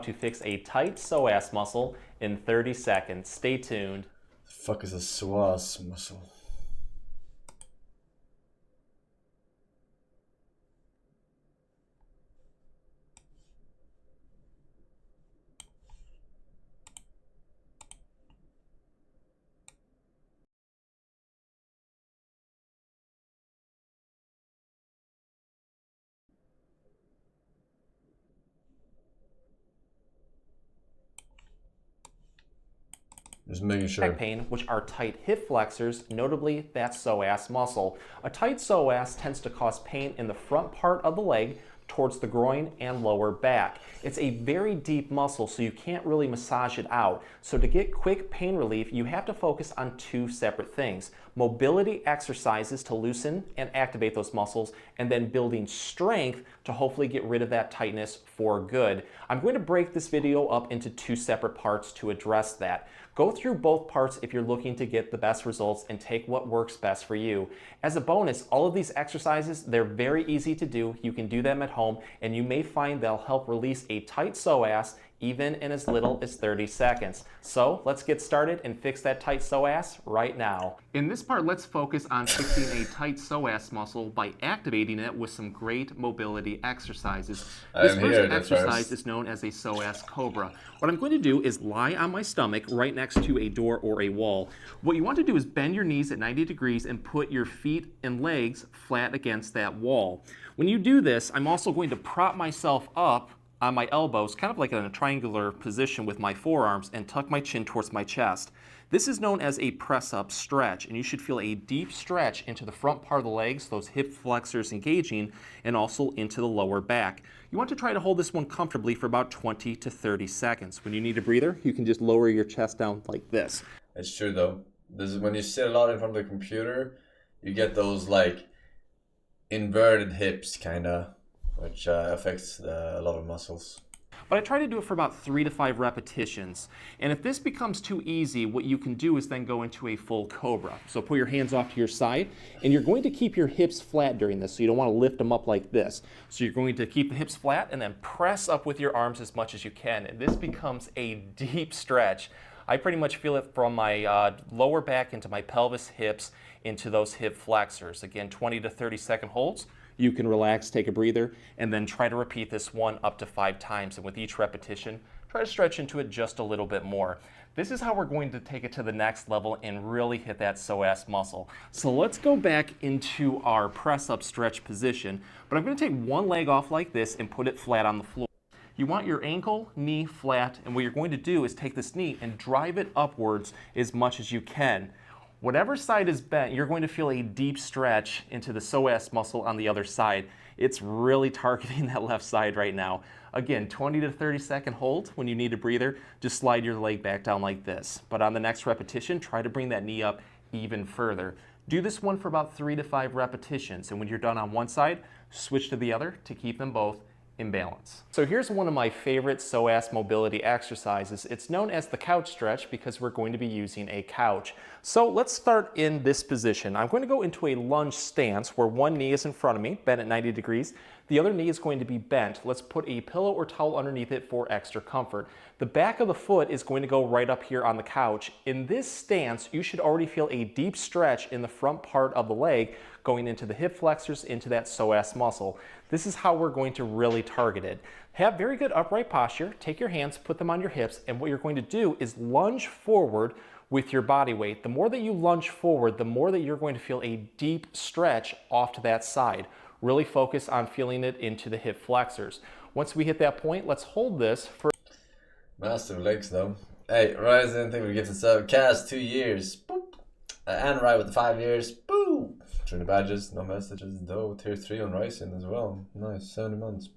to fix a tight psoas muscle in 30 seconds. Stay tuned. The fuck is a soas muscle? Just making sure. Back pain, which are tight hip flexors, notably that psoas muscle. A tight psoas tends to cause pain in the front part of the leg towards the groin and lower back. It's a very deep muscle, so you can't really massage it out. So to get quick pain relief, you have to focus on two separate things: mobility exercises to loosen and activate those muscles, and then building strength to hopefully get rid of that tightness for good. I'm going to break this video up into two separate parts to address that. Go through both parts if you're looking to get the best results and take what works best for you. As a bonus, all of these exercises, they're very easy to do. You can do them at home, and you may find they'll help release a tight psoas even in as little as 30 seconds. So let's get started and fix that tight psoas right now. In this part, let's focus on fixing a tight psoas muscle by activating it with some great mobility exercises. This first exercise is known as a psoas cobra. What I'm going to do is lie on my stomach right next to a door or a wall. What you want to do is bend your knees at 90 degrees and put your feet and legs flat against that wall. When you do this, I'm also going to prop myself up on my elbows, kind of like in a triangular position with my forearms, and tuck my chin towards my chest. This is known as a press-up stretch, and you should feel a deep stretch into the front part of the legs, those hip flexors engaging, and also into the lower back. You want to try to hold this one comfortably for about 20 to 30 seconds. When you need a breather, you can just lower your chest down like this. It's true though. This is when you sit a lot in front of the computer, you get those like inverted hips kinda, which affects a lot of muscles. But I try to do it for about 3 to 5 repetitions. And if this becomes too easy, what you can do is then go into a full cobra. So put your hands off to your side, and you're going to keep your hips flat during this, so you don't want to lift them up like this. So you're going to keep the hips flat and then press up with your arms as much as you can. And this becomes a deep stretch. I pretty much feel it from my lower back into my pelvis, hips, into those hip flexors. Again, 20 to 30 second holds. You can relax, take a breather, and then try to repeat this one up to 5 times. And with each repetition, try to stretch into it just a little bit more. This is how we're going to take it to the next level and really hit that psoas muscle. So let's go back into our press-up stretch position. But I'm going to take one leg off like this and put it flat on the floor. You want your ankle, knee flat, and what you're going to do is take this knee and drive it upwards as much as you can. Whatever side is bent, you're going to feel a deep stretch into the psoas muscle on the other side. It's really targeting that left side right now. Again, 20 to 30 second hold. When you need a breather, just slide your leg back down like this. But on the next repetition, try to bring that knee up even further. Do this one for about 3 to 5 repetitions, and when you're done on one side, switch to the other to keep them both in balance. So here's one of my favorite psoas mobility exercises. It's known as the couch stretch because we're going to be using a couch. So let's start in this position. I'm going to go into a lunge stance where one knee is in front of me, bent at 90 degrees. The other knee is going to be bent. Let's put a pillow or towel underneath it for extra comfort. The back of the foot is going to go right up here on the couch. In this stance, you should already feel a deep stretch in the front part of the leg going into the hip flexors, into that psoas muscle. This is how we're going to really target it. Have very good upright posture. Take your hands, put them on your hips, and what you're going to do is lunge forward with your body weight. The more that you lunge forward, the more that you're going to feel a deep stretch off to that side. Really focus on feeling it into the hip flexors. Once we hit that point, let's hold this for... Massive legs though. Hey, Rise didn't think we get to sell cast 2 years. Boop. And Rye with the 5 years. Boom. 20 badges, no messages, though. Tier 3 on Rising as well. Nice, 70 months.